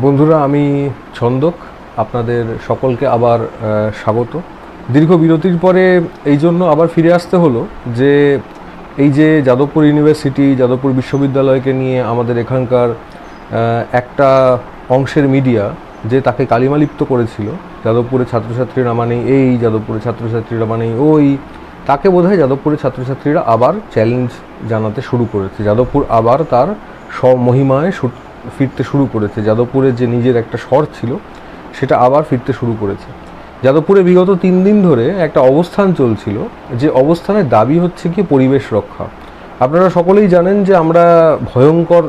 বন্ধুরা, আমি ছন্দক আপনাদের সকলকে আবার স্বাগত। দীর্ঘ বিরতির পরে এই জন্য আবার ফিরে আসতে হলো যে এই যে যাদবপুর ইউনিভার্সিটি, যাদবপুর বিশ্ববিদ্যালয়কে নিয়ে আমাদের এখানকার একটা অংশের মিডিয়া যে তাকে কালিমালিপ্ত করেছিল, যাদবপুরের ছাত্রছাত্রীরা মানেই এই, যাদবপুরের ছাত্রছাত্রীরা মানেই ওই, তাকে বোধহয় যাদবপুরের ছাত্রছাত্রীরা আবার চ্যালেঞ্জ জানাতে শুরু করেছে। যাদবপুর আবার তার স্বমহিমায় ফিরতে শুরু করেছে। যাদবপুরের যে নিজের একটা স্বর ছিল সেটা আবার ফিরতে শুরু করেছে। যাদবপুরে বিগত 3 দিন ধরে একটা অবস্থান চলছিল, যে অবস্থানের দাবি হচ্ছে কি পরিবেশ রক্ষা। আপনারা সকলেই জানেন যে আমরা ভয়ঙ্কর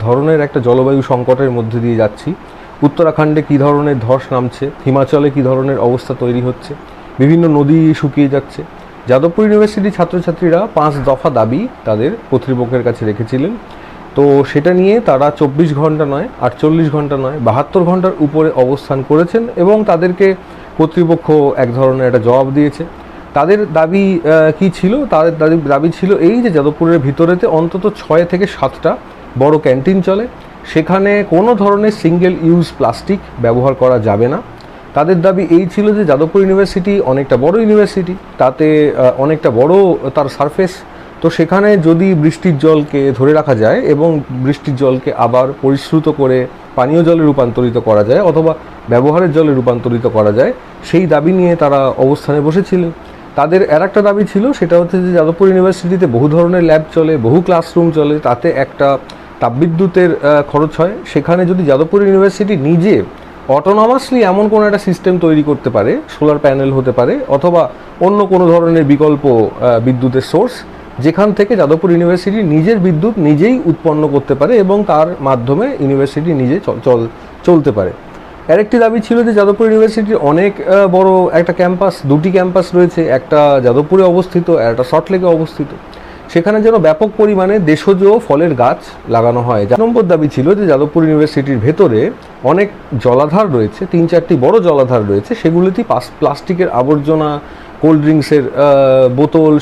ধরনের একটা জলবায়ু সংকটের মধ্যে দিয়ে যাচ্ছি। উত্তরাখণ্ডে কী ধরনের ধস নামছে, হিমাচলে কী ধরনের অবস্থা তৈরি হচ্ছে, বিভিন্ন নদী শুকিয়ে যাচ্ছে। যাদবপুর ইউনিভার্সিটির ছাত্রছাত্রীরা 5 দফা দাবি তাদের কর্তৃপক্ষের কাছে রেখেছিলেন। তো সেটা নিয়ে তারা 24 ঘন্টা নয়, 48 ঘন্টা নয়, 72 ঘন্টার উপরে অবস্থান করেছেন এবং তাদেরকে কর্তৃপক্ষ এক ধরনের একটা জবাব দিয়েছে। তাদের দাবি কি ছিল? তাদের দাবি ছিল এই যে যাদবপুরের ভিতরেতে অন্তত 6 থেকে 7টা বড় ক্যান্টিন চলে, সেখানে কোনো ধরনের সিঙ্গেল ইউজ প্লাস্টিক ব্যবহার করা যাবে না। তাদের দাবি এই ছিল যে যাদবপুর ইউনিভার্সিটি অনেকটা বড় ইউনিভার্সিটি, তাতে অনেকটা বড় তার সারফেস, তো সেখানে যদি বৃষ্টির জলকে ধরে রাখা যায় এবং বৃষ্টির জলকে আবার পরিশ্রুত করে পানীয় জলে রূপান্তরিত করা যায় অথবা ব্যবহারের জলে রূপান্তরিত করা যায়, সেই দাবি নিয়ে তারা অবস্থানে বসেছিলেন। তাদের একটা দাবি ছিল, সেটা হচ্ছে যে যাদবপুর ইউনিভার্সিটিতে বহু ধরনের ল্যাব চলে, বহু ক্লাসরুম চলে, তাতে একটা তাপবিদ্যুতের খরচ হয়। সেখানে যদি যাদবপুর ইউনিভার্সিটি নিজে অটোনমাসলি এমন কোনো একটা সিস্টেম তৈরি করতে পারে, সোলার প্যানেল হতে পারে অথবা অন্য কোনো ধরনের বিকল্প বিদ্যুতের সোর্স, যেখান থেকে যাদবপুর ইউনিভার্সিটি নিজের বিদ্যুৎ নিজেই উৎপন্ন করতে পারে এবং তার মাধ্যমে ইউনিভার্সিটি নিজে চলতে পারে। আরেকটি দাবি ছিল যে যাদবপুর ইউনিভার্সিটির অনেক বড় একটা ক্যাম্পাস, 2টি ক্যাম্পাস রয়েছে, একটা যাদবপুরে অবস্থিত আর একটা সল্টলেকে অবস্থিত, সেখানে যেন ব্যাপক পরিমাণে দেশজ ফলের গাছ লাগানো হয়। 4 নম্বর দাবি ছিল যে যাদবপুর ইউনিভার্সিটির ভেতরে অনেক জলাধার রয়েছে, 3-4টি বড় জলাধার রয়েছে, সেগুলিতে প্লাস্টিকের আবর্জনা, কোল্ড ড্রিঙ্কসের বোতল,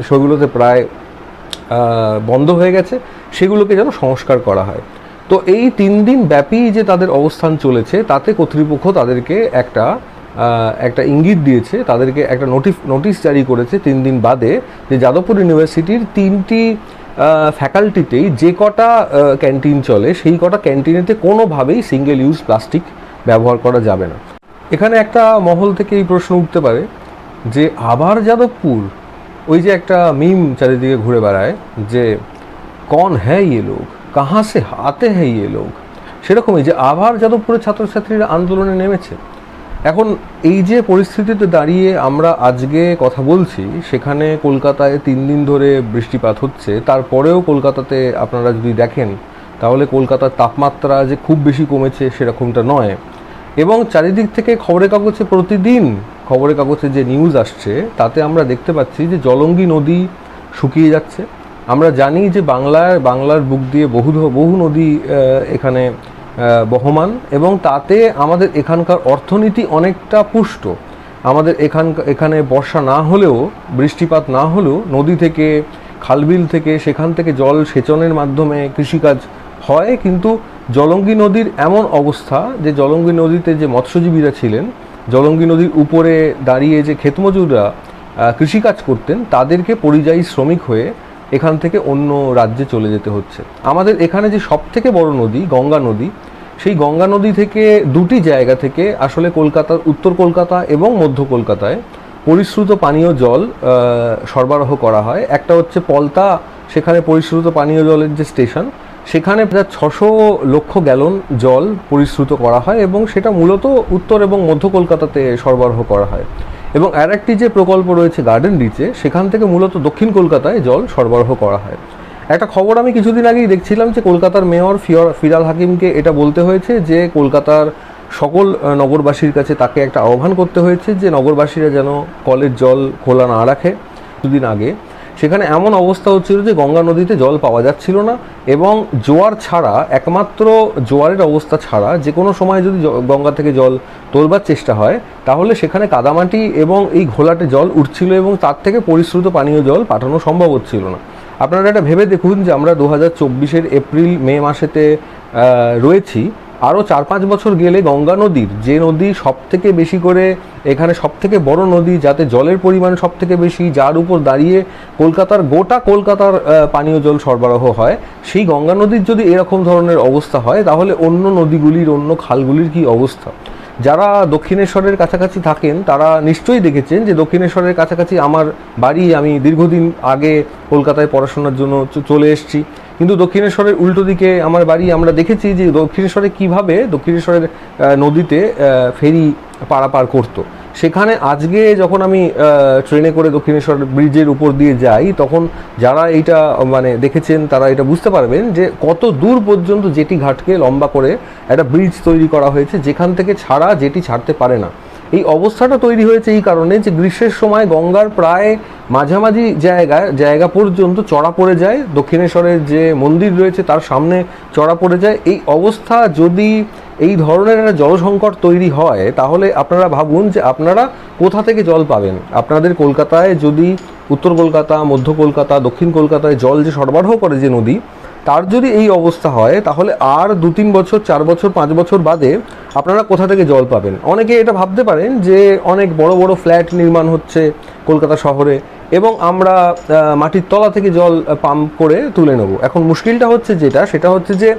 সেগুলোতে প্রায় বন্ধ হয়ে গেছে, সেগুলোকে যেন সংস্কার করা হয়। তো এই 3 দিন ব্যাপী যে তাদের অবস্থান চলেছে, তাতে কর্তৃপক্ষ তাদেরকে একটা ইঙ্গিত দিয়েছে, তাদেরকে একটা নোটিশ জারি করেছে 3 দিন বাদে, যে যাদবপুর ইউনিভার্সিটির 3টি ফ্যাকাল্টিতেই যে কটা ক্যান্টিন চলে, সেই কটা ক্যান্টিনেতে কোনোভাবেই সিঙ্গেল ইউজ প্লাস্টিক ব্যবহার করা যাবে না। এখানে একটা মহল থেকে এই প্রশ্ন উঠতে পারে যে আবার যাদবপুর, ওই যে একটা মিম চারিদিকে ঘুরে বেড়ায় যে কন হ্যাঁ ইয়ে লোক, কাহা সে আতে হ্যাঁ ইয়ে লোক, সেরকমই যে আবার যাদবপুরের ছাত্রছাত্রীরা আন্দোলনে নেমেছে। এখন এই যে পরিস্থিতিতে দাঁড়িয়ে আমরা আজকে কথা বলছি, সেখানে কলকাতায় 3 দিন ধরে বৃষ্টিপাত হচ্ছে, তারপরেও কলকাতাতে আপনারা যদি দেখেন তাহলে কলকাতার তাপমাত্রা যে খুব বেশি কমেছে সেরকমটা নয়। এবং চারিদিক থেকে খবরের কাগজে যে নিউজ আসছে, তাতে আমরা দেখতে পাচ্ছি যে জলঙ্গি নদী শুকিয়ে যাচ্ছে। আমরা জানি যে বাংলার বুক দিয়ে বহু নদী এখানে বহমান, এবং তাতে আমাদের এখানকার অর্থনীতি অনেকটা পুষ্ট। আমাদের এখানে বর্ষা না হলেও, বৃষ্টিপাত না হলেও নদী থেকে, খালবিল থেকে, সেখান থেকে জল সেচনের মাধ্যমে কৃষিকাজ হয়। কিন্তু জলঙ্গি নদীর এমন অবস্থা যে জলঙ্গি নদীতে যে মৎস্যজীবীরা ছিলেন, জলঙ্গি নদীর উপরে দাঁড়িয়ে যে ক্ষেতমজুররা কৃষিকাজ করতেন, তাদেরকে পরিযায়ী শ্রমিক হয়ে এখান থেকে অন্য রাজ্যে চলে যেতে হচ্ছে। আমাদের এখানে যে সবথেকে বড় নদী গঙ্গা নদী, সেই গঙ্গা নদী থেকে 2টি জায়গা থেকে আসলে কলকাতার উত্তর কলকাতা এবং মধ্য কলকাতায় পরিশ্রুত পানীয় জল সরবরাহ করা হয়। একটা হচ্ছে পলতা, সেখানে পরিশ্রুত পানীয় জলের যে স্টেশন, সেখানে প্রায় 600 লক্ষ গ্যালন জল পরিশ্রুত করা হয় এবং সেটা মূলত উত্তর এবং মধ্য কলকাতাতে সরবরাহ করা হয়। এবং আর একটি যে প্রকল্প রয়েছে গার্ডেন রিচে, সেখান থেকে মূলত দক্ষিণ কলকাতায় জল সরবরাহ করা হয়। একটা খবর আমি কিছুদিন আগেই দেখছিলাম যে কলকাতার মেয়র ফিরহাদ হাকিমকে এটা বলতে হয়েছে যে কলকাতার সকল নগরবাসীর কাছে তাকে একটা আহ্বান করতে হয়েছে যে নগরবাসীরা যেন কলের জল খোলা না রাখে। দুদিন আগে সেখানে এমন অবস্থা হচ্ছিল যে গঙ্গা নদীতে জল পাওয়া যাচ্ছিল না, এবং জোয়ার ছাড়া, একমাত্র জোয়ারের অবস্থা ছাড়া যে কোনো সময় যদি গঙ্গা থেকে জল তোলবার চেষ্টা হয়, তাহলে সেখানে কাদামাটি এবং এই ঘোলাটে জল উঠছিল এবং তার থেকে পরিশ্রুত পানীয় জল পাঠানো সম্ভব হচ্ছিল না। আপনারা এটা ভেবে দেখুন যে আমরা 2024-এর এপ্রিল মে মাসেতে রয়েছি, আরও 4-5 বছর গেলে গঙ্গা নদীর, যে নদী সব থেকে বেশি করে এখানে সব থেকে বড় নদী, যাতে জলের পরিমাণ সব থেকে বেশি, যার উপর দাঁড়িয়ে গোটা কলকাতার পানীয় জল সরবরাহ হয়, সেই গঙ্গা নদীর যদি এরকম ধরনের অবস্থা হয়, তাহলে অন্য নদীগুলির, অন্য খালগুলির কি অবস্থা? যারা দক্ষিণেশ্বরের কাছাকাছি থাকেন তারা নিশ্চয়ই দেখেছেন যে দক্ষিণেশ্বরের কাছাকাছি আমার বাড়ি। আমি দীর্ঘদিন আগে কলকাতায় পড়াশোনার জন্য চলে এসেছি, কিন্তু দক্ষিণেশ্বরের উল্টো দিকে আমার বাড়ি। আমরা দেখেছি যে দক্ষিণেশ্বরে কীভাবে দক্ষিণেশ্বরের নদীতে ফেরি পারাপার করতো। সেখানে আজকে যখন আমি ট্রেনে করে দক্ষিণেশ্বর ব্রিজের উপর দিয়ে যাই, তখন যারা এইটা মানে দেখেছেন তারা এটা বুঝতে পারবেন যে কত দূর পর্যন্ত জেটি ঘাটকে লম্বা করে একটা ব্রিজ তৈরি করা হয়েছে, যেখান থেকে ছাড়া জেটি ছাড়তে পারে না। এই অবস্থাটা তৈরি হয়েছে এই কারণে যে গ্রীষ্মের সময় গঙ্গার প্রায় মাঝামাঝি জায়গা পর্যন্ত চড়া পড়ে যায়, দক্ষিণেশ্বরের যে মন্দির রয়েছে তার সামনে চড়া পড়ে যায়। এই অবস্থা যদি এই ধরনের একটা জলসংকট তৈরি হয়, তাহলে আপনারা ভাবুন যে আপনারা কোথা থেকে জল পাবেন। আপনাদের কলকাতায় যদি উত্তর কলকাতা, মধ্য কলকাতা, দক্ষিণ কলকাতায় জল যে সরবরাহ করে যে নদী, তার যদি এই অবস্থা হয়, তাহলে আর 2-3 বছর, 4 বছর, 5 বছর বাদে আপনারা কোথা থেকে জল পাবেন? অনেকে এটা ভাবতে পারেন যে অনেক বড় বড় ফ্ল্যাট নির্মাণ হচ্ছে কলকাতা শহরে এবং আমরা মাটির তলা থেকে জল পাম্প করে তুলে নেব। এখন মুশকিলটা হচ্ছে সেটা হচ্ছে যে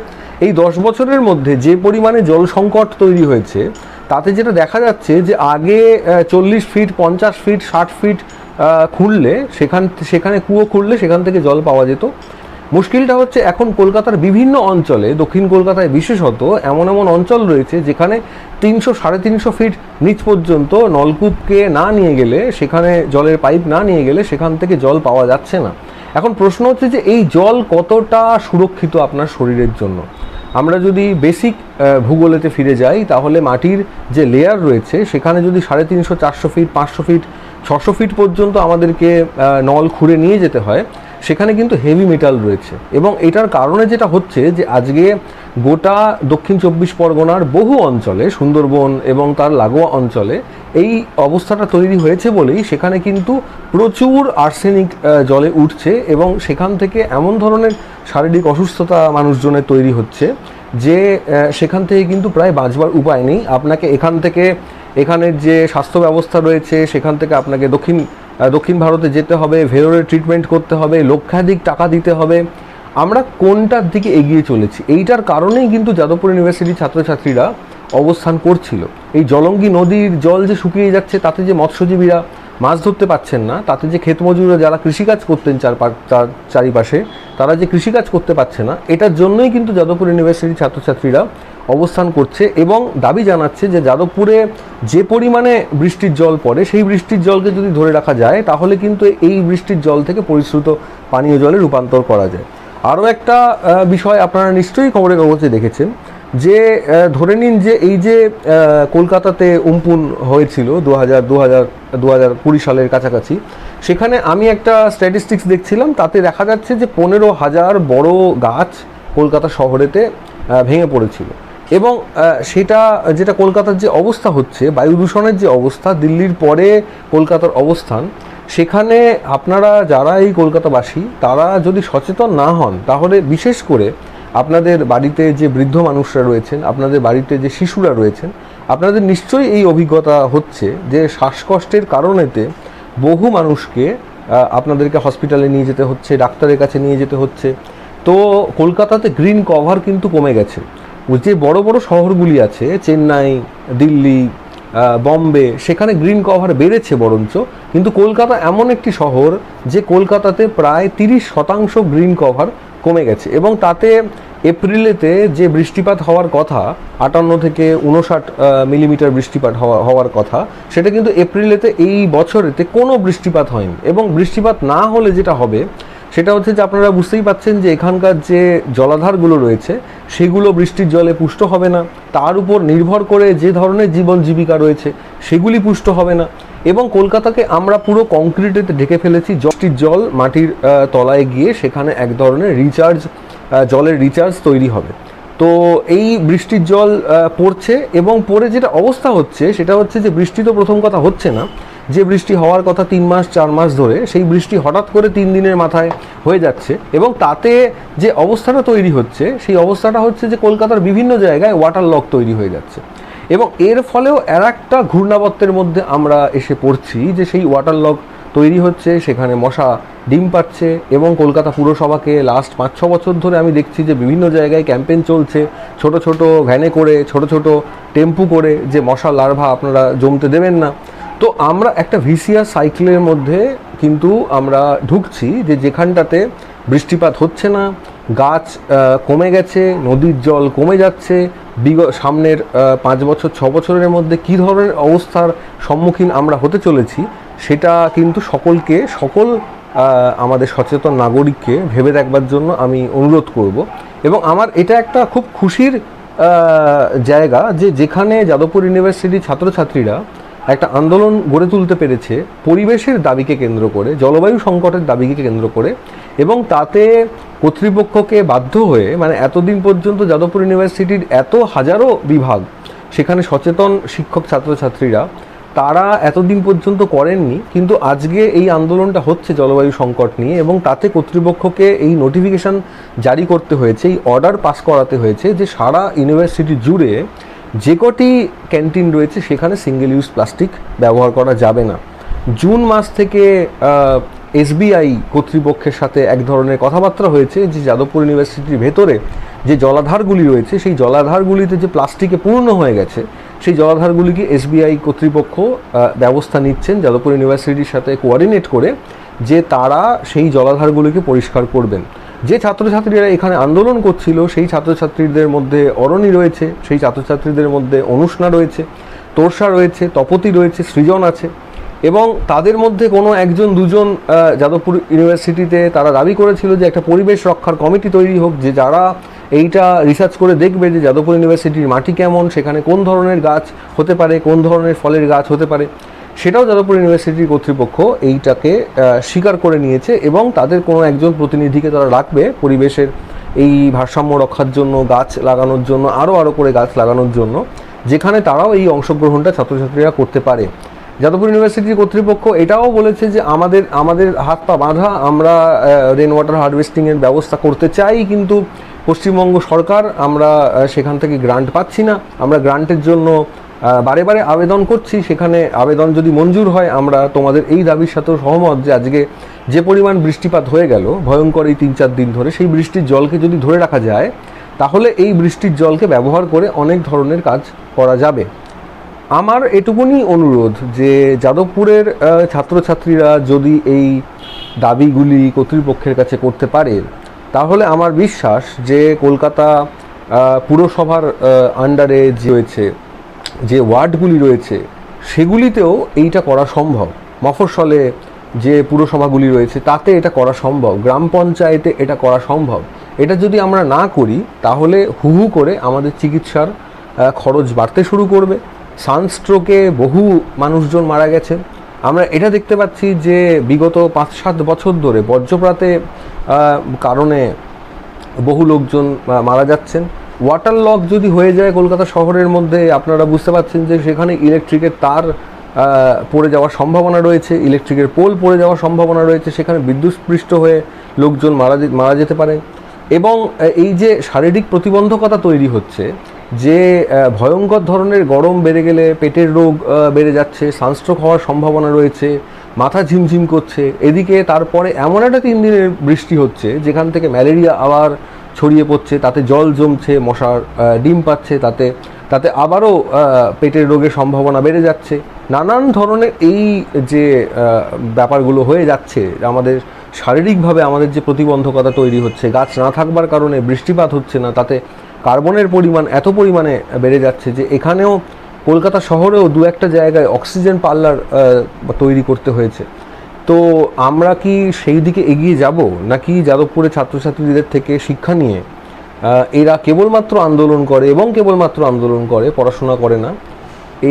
এই 10 বছরের মধ্যে যে পরিমাণে জল সংকট তৈরি হয়েছে, তাতে যেটা দেখা যাচ্ছে যে আগে 40 ফিট, 50 ফিট, 60 ফিট খুঁড়লে সেখানে কুয়ো খুঁড়লে সেখান থেকে জল পাওয়া যেত। মুশকিলটা হচ্ছে এখন কলকাতার বিভিন্ন অঞ্চলে, দক্ষিণ কলকাতায় বিশেষত, এমন অঞ্চল রয়েছে যেখানে 300-350 ফিট নিচ পর্যন্ত নলকূপকে না নিয়ে গেলে, সেখানে জলের পাইপ না নিয়ে গেলে সেখান থেকে জল পাওয়া যাচ্ছে না। এখন প্রশ্ন হচ্ছে যে এই জল কতটা সুরক্ষিত আপনার শরীরের জন্য? আমরা যদি বেসিক ভূগোলেতে ফিরে যাই, তাহলে মাটির যে লেয়ার রয়েছে সেখানে যদি 350-400 ফিট, 500 ফিট, 600 ফিট পর্যন্ত আমাদেরকে নল খুঁড়ে নিয়ে যেতে হয়, সেখানে কিন্তু হেভি মেটাল রয়েছে। এবং এটার কারণে যেটা হচ্ছে যে আজকে গোটা দক্ষিণ 24 পরগনার বহু অঞ্চলে, সুন্দরবন এবং তার লাগোয়া অঞ্চলে এই অবস্থাটা তৈরি হয়েছে বলেই সেখানে কিন্তু প্রচুর আর্সেনিক জলে উঠছে এবং সেখান থেকে এমন ধরনের শারীরিক অসুস্থতা মানুষজনের তৈরি হচ্ছে যে সেখান থেকে কিন্তু প্রায় বাঁচবার উপায় নেই। আপনাকে এখানের যে স্বাস্থ্য ব্যবস্থা রয়েছে সেখান থেকে আপনাকে দক্ষিণ ভারতে যেতে হবে, ভেলোরে ট্রিটমেন্ট করতে হবে, লক্ষাধিক টাকা দিতে হবে। আমরা কোনটার দিকে এগিয়ে চলেছি? এইটার কারণেই কিন্তু যাদবপুর ইউনিভার্সিটির ছাত্রছাত্রীরা অবস্থান করছিল। এই জলঙ্গি নদীর জল যে শুকিয়ে যাচ্ছে, তাতে যে মৎস্যজীবীরা মাছ ধরতে পারছেন না, তাতে যে ক্ষেত মজুররা যারা কৃষিকাজ করতেন চারিপাশে, তারা যে কৃষিকাজ করতে পারছে না, এটার জন্যই কিন্তু যাদবপুর ইউনিভার্সিটির ছাত্রছাত্রীরা অবস্থান করছে এবং দাবি জানাচ্ছে যে যাদবপুরে যে পরিমাণে বৃষ্টির জল পড়ে, সেই বৃষ্টির জলকে যদি ধরে রাখা যায়, তাহলে কিন্তু এই বৃষ্টির জল থেকে পরিশ্রুত পানীয় জলে রূপান্তর করা যায়। আরও একটা বিষয় আপনারা নিশ্চয়ই খবরের কাগজে দেখেছেন যে ধরে নিন যে এই যে কলকাতাতে উম্পুন হয়েছিল 2020 সালের কাছাকাছি, সেখানে আমি একটা স্ট্যাটিস্টিক্স দেখছিলাম, তাতে দেখা যাচ্ছে যে 15,000 বড় গাছ কলকাতা শহরেতে ভেঙে পড়েছিল। এবং সেটা যেটা কলকাতার যে অবস্থা হচ্ছে, বায়ু দূষণের যে অবস্থা, দিল্লির পরে কলকাতার অবস্থান, সেখানে আপনারা যারা এই কলকাতাবাসী তারা যদি সচেতন না হন, তাহলে বিশেষ করে আপনাদের বাড়িতে যে বৃদ্ধ মানুষরা রয়েছেন, আপনাদের বাড়িতে যে শিশুরা রয়েছেন, আপনাদের নিশ্চয়ই এই অভিজ্ঞতা হচ্ছে যে শ্বাসকষ্টের কারণেতে বহু মানুষকে আপনাদেরকে হসপিটালে নিয়ে যেতে হচ্ছে, ডাক্তারের কাছে নিয়ে যেতে হচ্ছে। তো কলকাতাতে গ্রিন কভার কিন্তু কমে গেছে। যে বড় বড় শহরগুলি আছে, চেন্নাই, দিল্লি, বম্বে, সেখানে গ্রিন কভার বেড়েছে বরঞ্চ, কিন্তু কলকাতা এমন একটি শহর যে কলকাতাতে প্রায় 30% গ্রিন কভার কমে গেছে। এবং তাতে এপ্রিলেতে যে বৃষ্টিপাত হওয়ার কথা, 58 থেকে 59 মিলিমিটার বৃষ্টিপাত হওয়ার কথা, সেটা কিন্তু এপ্রিলেতে এই বছরেতে কোনো বৃষ্টিপাত হয়নি। এবং বৃষ্টিপাত না হলে যেটা হবে সেটা হচ্ছে যে আপনারা বুঝতেই পাচ্ছেন যে এখানকার যে জলাধারগুলো রয়েছে সেগুলো বৃষ্টির জলে পুষ্ট হবে না, তার উপর নির্ভর করে যে ধরনের জীবন জীবিকা রয়েছে সেগুলি পুষ্ট হবে না। এবং কলকাতাকে আমরা পুরো কংক্রিটেতে ঢেকে ফেলেছি। বৃষ্টির জল মাটির তলায় গিয়ে সেখানে এক ধরনের জলের রিচার্জ তৈরি হবে। তো এই বৃষ্টির জল পড়ছে এবং পড়ে যেটা অবস্থা হচ্ছে সেটা হচ্ছে যে বৃষ্টি তো প্রথম কথা হচ্ছে না, যে বৃষ্টি হওয়ার কথা 3 মাস 4 মাস ধরে, সেই বৃষ্টি হঠাৎ করে 3 দিনের মাথায় হয়ে যাচ্ছে। এবং তাতে যে অবস্থাটা তৈরি হচ্ছে, সেই অবস্থাটা হচ্ছে যে কলকাতার বিভিন্ন জায়গায় ওয়াটার লক তৈরি হয়ে যাচ্ছে। এবং এর ফলেও একটা ঘূর্ণাবর্তের মধ্যে আমরা এসে পড়ছি, যে সেই ওয়াটার লক তৈরি হচ্ছে, সেখানে মশা ডিম পাচ্ছে। এবং কলকাতা পুরসভাকে লাস্ট 5-6 বছর ধরে আমি দেখছি যে বিভিন্ন জায়গায় ক্যাম্পেইন চলছে, ছোট ছোট ভ্যানে করে, ছোট ছোট টেম্পু করে, যে মশা লার্ভা আপনারা জমতে দেবেন না। তো আমরা একটা ভিসিয়াস সাইকেলের মধ্যে কিন্তু আমরা ঢুকছি, যে যেখানটাতে বৃষ্টিপাত হচ্ছে না, গাছ কমে গেছে, নদীর জল কমে যাচ্ছে। সামনের 5 বছর 6 বছরের মধ্যে কী ধরনের অবস্থার সম্মুখীন আমরা হতে চলেছি, সেটা কিন্তু সকল আমাদের সচেতন নাগরিককে ভেবে দেখবার জন্য আমি অনুরোধ করব। এবং আমার এটা একটা খুব খুশির জায়গা, যে যেখানে যাদবপুর ইউনিভার্সিটির ছাত্রছাত্রীরা একটা আন্দোলন গড়ে তুলতে পেরেছে পরিবেশের দাবিকে কেন্দ্র করে, জলবায়ু সংকটের দাবিকে কেন্দ্র করে। এবং তাতে কর্তৃপক্ষকে বাধ্য হয়ে, মানে এতদিন পর্যন্ত যাদবপুর ইউনিভার্সিটির এত হাজারো বিভাগ, সেখানে সচেতন শিক্ষক ছাত্রছাত্রীরা তারা এতদিন পর্যন্ত করেননি, কিন্তু আজকে এই আন্দোলনটা হচ্ছে জলবায়ু সংকট নিয়ে। এবং তাতে কর্তৃপক্ষকে এই নোটিফিকেশান জারি করতে হয়েছে, এই অর্ডার পাস করাতে হয়েছে, যে সারা ইউনিভার্সিটি জুড়ে যে কটি ক্যান্টিন রয়েছে সেখানে সিঙ্গেল ইউজ প্লাস্টিক ব্যবহার করা যাবে না। জুন মাস থেকে এসবিআই কর্তৃপক্ষের সাথে এক ধরনের কথাবার্তা হয়েছে, যে যাদবপুর ইউনিভার্সিটির ভেতরে যে জলাধারগুলি রয়েছে, সেই জলাধারগুলিতে যে প্লাস্টিকে পূর্ণ হয়ে গেছে, সেই জলাধারগুলিকে এসবিআই কর্তৃপক্ষ ব্যবস্থা নিচ্ছেন যাদবপুর ইউনিভার্সিটির সাথে কোঅর্ডিনেট করে, যে তারা সেই জলাধারগুলিকে পরিষ্কার করবেন। যে ছাত্রছাত্রীরা এখানে আন্দোলন করছিল, সেই ছাত্রছাত্রীদের মধ্যে অরণি রয়েছে, সেই ছাত্রছাত্রীদের মধ্যে অনুষ্ণা রয়েছে, তোর্ষা রয়েছে, তপতি রয়েছে, সৃজন আছে। এবং তাদের মধ্যে কোনো একজন দুজন যাদবপুর ইউনিভার্সিটিতে তারা দাবি করেছিল যে একটা পরিবেশ রক্ষার কমিটি তৈরি হোক, যে যারা এইটা রিসার্চ করে দেখবে যে যাদবপুর ইউনিভার্সিটির মাটি কেমন, সেখানে কোন ধরনের গাছ হতে পারে, কোন ধরনের ফলের গাছ হতে পারে। সেটাও যাদবপুর ইউনিভার্সিটির কর্তৃপক্ষ এইটাকে স্বীকার করে নিয়েছে। এবং তাদের কোনো একজন প্রতিনিধিকে তারা রাখবে পরিবেশের এই ভারসাম্য রক্ষার জন্য, গাছ লাগানোর জন্য, আরও করে গাছ লাগানোর জন্য, যেখানে তারাও এই অংশগ্রহণটা ছাত্রছাত্রীরা করতে পারে। যাদবপুর ইউনিভার্সিটির কর্তৃপক্ষ এটাও বলেছে যে আমাদের হাত পা বাঁধা, আমরা রেন ওয়াটার হারভেস্টিংয়ের ব্যবস্থা করতে চাই, কিন্তু পশ্চিমবঙ্গ সরকার আমরা সেখান থেকে গ্রান্ট পাচ্ছি না। আমরা গ্রান্টের জন্য বারে বারে আবেদন করছি, সেখানে আবেদন যদি মঞ্জুর হয়, আমরা তোমাদের এই দাবির সাথেও সহমত যে আজকে যে পরিমাণ বৃষ্টিপাত হয়ে গেল ভয়ঙ্কর এই 3-4 দিন ধরে, সেই বৃষ্টির জলকে যদি ধরে রাখা যায়, তাহলে এই বৃষ্টির জলকে ব্যবহার করে অনেক ধরনের কাজ করা যাবে। আমার এটুকুনি অনুরোধ যে যাদবপুরের ছাত্রছাত্রীরা যদি এই দাবিগুলি কর্তৃপক্ষের কাছে করতে পারে, তাহলে আমার বিশ্বাস যে কলকাতা পুরসভার আন্ডারে যে রয়েছে, যে ওয়ার্ডগুলি রয়েছে, সেগুলিতেও এইটা করা সম্ভব। মফস্বলে যে পুরসভাগুলি রয়েছে তাতে এটা করা সম্ভব, গ্রাম পঞ্চায়েতে এটা করা সম্ভব। এটা যদি আমরা না করি, তাহলে হু করে আমাদের চিকিৎসার খরচ বাড়তে শুরু করবে। সানস্ট্রোকে বহু মানুষজন মারা গেছে। আমরা এটা দেখতে পাচ্ছি যে বিগত 5-7 বছর ধরে বজ্রপাতে কারণে বহু লোকজন মারা যাচ্ছেন। ওয়াটার লক যদি হয়ে যায় কলকাতা শহরের মধ্যে, আপনারা বুঝতে পারছেন যে সেখানে ইলেকট্রিকের তার পড়ে যাওয়ার সম্ভাবনা রয়েছে, ইলেকট্রিকের পোল পড়ে যাওয়ার সম্ভাবনা রয়েছে, সেখানে বিদ্যুৎস্পৃষ্ট হয়ে লোকজন মারা যেতে পারে। এবং এই যে শারীরিক প্রতিবন্ধকতা তৈরি হচ্ছে, যে ভয়ঙ্কর ধরনের গরম বেড়ে গেলে পেটের রোগ বেড়ে যাচ্ছে, সানস্ট্রোক হওয়ার সম্ভাবনা রয়েছে, মাথা ঝিমঝিম করছে। এদিকে তারপরে এমন একটা 3 দিনের বৃষ্টি হচ্ছে যেখান থেকে ম্যালেরিয়া আবার ছড়িয়ে পড়ছে, তাতে জল জমছে, মশার ডিম পাচ্ছে, তাতে আবারও পেটের রোগের সম্ভাবনা বেড়ে যাচ্ছে। নানান ধরনের এই যে ব্যাপারগুলো হয়ে যাচ্ছে, আমাদের শারীরিকভাবে আমাদের যে প্রতিবন্ধকতা তৈরি হচ্ছে, গাছ না থাকবার কারণে বৃষ্টিপাত হচ্ছে না, তাতে কার্বনের পরিমাণ এত পরিমাণে বেড়ে যাচ্ছে যে এখানেও কলকাতা শহরেও 2-1 জায়গায় অক্সিজেন পার্লার তৈরি করতে হয়েছে। তো আমরা কি সেই দিকে এগিয়ে যাব, নাকি যাদবপুরের ছাত্রছাত্রীদের থেকে শিক্ষা নিয়ে এরা কেবলমাত্র আন্দোলন করে এবং কেবলমাত্র আন্দোলন করে, পড়াশোনা করে না,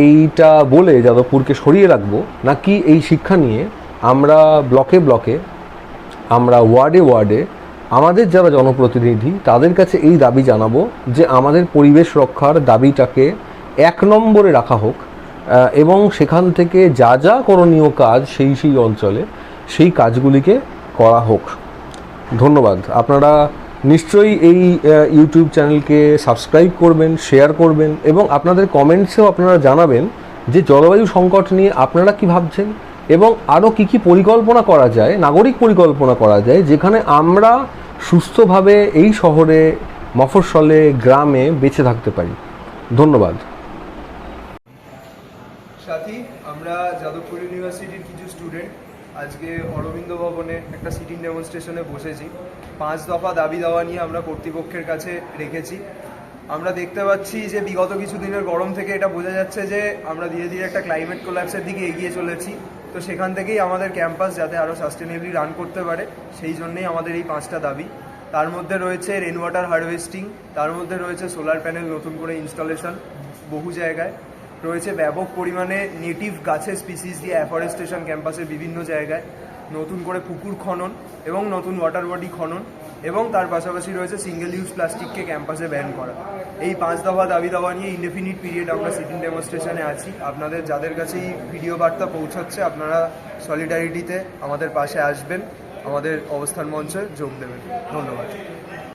এইটা বলে যাদবপুরকে সরিয়ে রাখবো? নাকি এই শিক্ষা নিয়ে আমরা ব্লকে ব্লকে, আমরা ওয়ার্ডে ওয়ার্ডে আমাদের যারা জনপ্রতিনিধি তাদের কাছে এই দাবি জানাবো যে আমাদের পরিবেশ রক্ষার দাবিটাকে 1 নম্বরে রাখা হোক, এবং সেখান থেকে যা যা করণীয় কাজ সেই অঞ্চলে সেই কাজগুলিকে করা হোক। ধন্যবাদ। আপনারা নিশ্চয়ই এই ইউটিউব চ্যানেলকে সাবস্ক্রাইব করবেন, শেয়ার করবেন এবং আপনাদের কমেন্টসেও আপনারা জানাবেন যে জলবায়ু সংকট নিয়ে আপনারা কি ভাবছেন এবং আরও কী পরিকল্পনা করা যায়, নাগরিক পরিকল্পনা করা যায়, যেখানে আমরা সুস্থভাবে এই শহরে, মফস্বলে, গ্রামে বেঁচে থাকতে পারি। ধন্যবাদ। সাথী, আমরা যাদবপুর ইউনিভার্সিটির কিছু স্টুডেন্ট আজকে অরবিন্দ ভবনে একটা সিটিং ডেমনস্ট্রেশনে বসেছি। 5 দফা দাবি দাওয়া নিয়ে আমরা কর্তৃপক্ষের কাছে রেখেছি। আমরা দেখতে পাচ্ছি যে বিগত কিছু দিনের গরম থেকে এটা বোঝা যাচ্ছে যে আমরা ধীরে ধীরে একটা ক্লাইমেট কোল্যাপসের দিকে এগিয়ে চলেছি। তো সেখান থেকেই আমাদের ক্যাম্পাস যাতে আরও সাস্টেনেবলি রান করতে পারে সেই জন্যেই আমাদের এই 5টা দাবি। তার মধ্যে রয়েছে রেন ওয়াটার হারভেস্টিং, তার মধ্যে রয়েছে সোলার প্যানেল নতুন করে ইনস্টলেশন বহু জায়গায়, রয়েছে ব্যাপক পরিমাণে নেটিভ গাছের স্পিসিস দিয়ে অ্যাফরেস্টেশন ক্যাম্পাসের বিভিন্ন জায়গায়, নতুন করে পুকুর খনন এবং নতুন ওয়াটার বডি খনন, এবং তার পাশাপাশি রয়েছে সিঙ্গেল ইউজ প্লাস্টিককে ক্যাম্পাসে ব্যান করা। এই 5 দফা দাবি দাওয়া নিয়ে ইনডেফিনিট পিরিয়ড আমরা সিটিং ডেমনস্ট্রেশনে আছি। আপনাদের যাদের কাছে এই ভিডিও বার্তা পৌঁছাচ্ছে আপনারা সলিডারিটিতে আমাদের পাশে আসবেন, আমাদের অবস্থান মঞ্চে যোগ দেবেন। ধন্যবাদ।